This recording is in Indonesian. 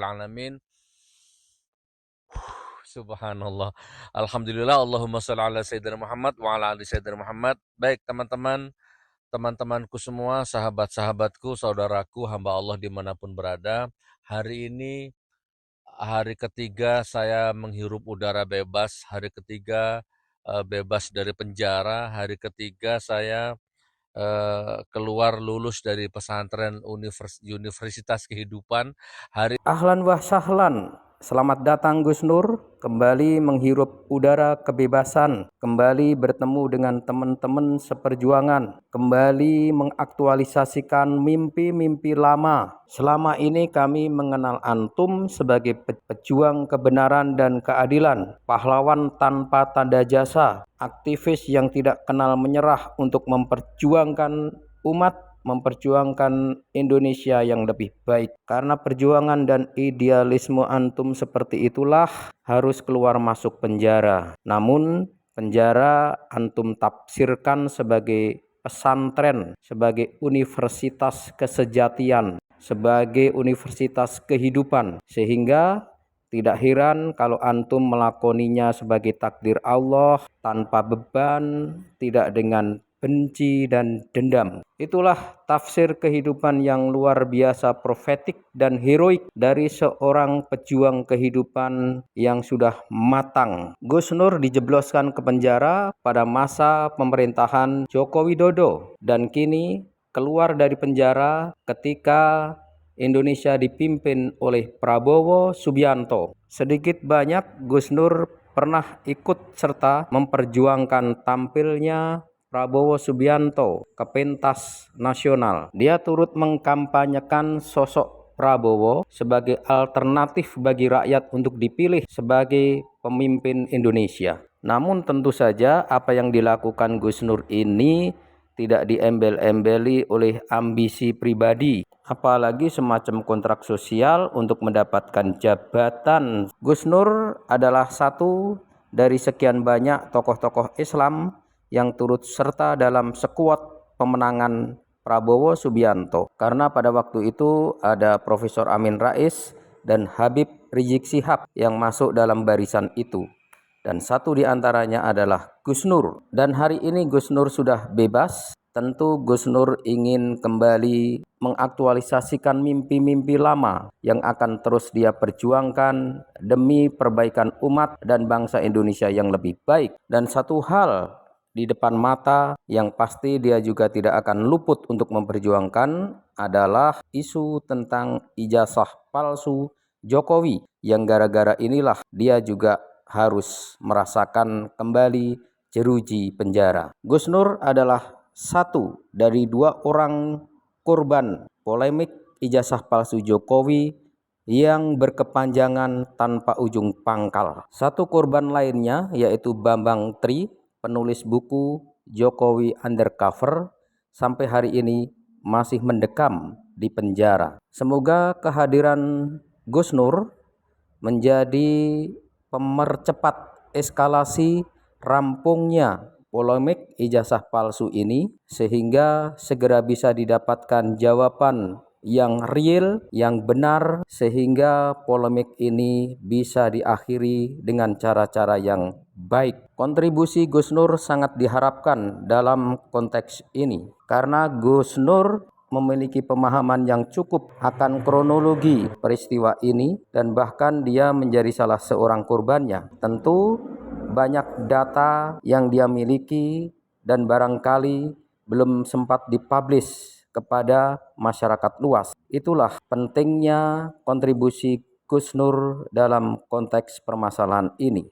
alamin. Subhanallah. Alhamdulillah, Allahumma shalli ala Sayyidina Muhammad wa ala ali Sayyidina Muhammad. Baik teman-teman, teman-temanku semua, sahabat-sahabatku, saudaraku, hamba Allah dimanapun berada. Hari ini hari ketiga saya menghirup udara bebas, hari ketiga bebas dari penjara, hari ketiga saya keluar lulus dari pesantren Universitas Kehidupan. Ahlan wa sahlan, selamat datang Gus Nur, kembali menghirup udara kebebasan, kembali bertemu dengan teman-teman seperjuangan, kembali mengaktualisasikan mimpi-mimpi lama. Selama ini kami mengenal antum sebagai pejuang kebenaran dan keadilan, pahlawan tanpa tanda jasa, aktivis yang tidak kenal menyerah untuk memperjuangkan umat, memperjuangkan Indonesia yang lebih baik. Karena perjuangan dan idealisme antum seperti itulah harus keluar masuk penjara. Namun penjara antum tafsirkan sebagai pesantren, sebagai universitas kesejatian, sebagai universitas kehidupan, sehingga tidak heran kalau antum melakoninya sebagai takdir Allah tanpa beban, tidak dengan benci dan dendam. Itulah tafsir kehidupan yang luar biasa profetik dan heroik dari seorang pejuang kehidupan yang sudah matang. Gus Nur dijebloskan ke penjara pada masa pemerintahan Joko Widodo dan kini keluar dari penjara ketika Indonesia dipimpin oleh Prabowo Subianto. Sedikit banyak Gus Nur pernah ikut serta memperjuangkan tampilnya Prabowo Subianto ke pentas nasional. Dia turut mengkampanyekan sosok Prabowo sebagai alternatif bagi rakyat untuk dipilih sebagai pemimpin Indonesia. Namun tentu saja apa yang dilakukan Gus Nur ini tidak diembel-embeli oleh ambisi pribadi, apalagi semacam kontrak sosial untuk mendapatkan jabatan. Gus Nur adalah satu dari sekian banyak tokoh-tokoh Islam yang turut serta dalam skuad pemenangan Prabowo Subianto. Karena pada waktu itu ada Profesor Amin Rais dan Habib Rizik Syihab yang masuk dalam barisan itu. Dan satu di antaranya adalah Gus Nur. Dan hari ini Gus Nur sudah bebas. Tentu Gus Nur ingin kembali mengaktualisasikan mimpi-mimpi lama yang akan terus dia perjuangkan demi perbaikan umat dan bangsa Indonesia yang lebih baik. Dan satu hal di depan mata yang pasti dia juga tidak akan luput untuk memperjuangkan adalah isu tentang ijazah palsu Jokowi, yang gara-gara inilah dia juga harus merasakan kembali jeruji penjara. Gus Nur adalah satu dari dua orang korban polemik ijazah palsu Jokowi yang berkepanjangan tanpa ujung pangkal. Satu korban lainnya yaitu Bambang Tri, penulis buku Jokowi Undercover, sampai hari ini masih mendekam di penjara. Semoga kehadiran Gus Nur menjadi pemercepat eskalasi rampungnya polemik ijazah palsu ini, sehingga segera bisa didapatkan jawaban yang real, yang benar, sehingga polemik ini bisa diakhiri dengan cara-cara yang baik. Kontribusi Gus Nur sangat diharapkan dalam konteks ini, karena Gus Nur memiliki pemahaman yang cukup akan kronologi peristiwa ini dan bahkan dia menjadi salah seorang korbannya. Tentu banyak data yang dia miliki dan barangkali belum sempat dipublish kepada masyarakat luas. Itulah pentingnya kontribusi Gus Nur dalam konteks permasalahan ini.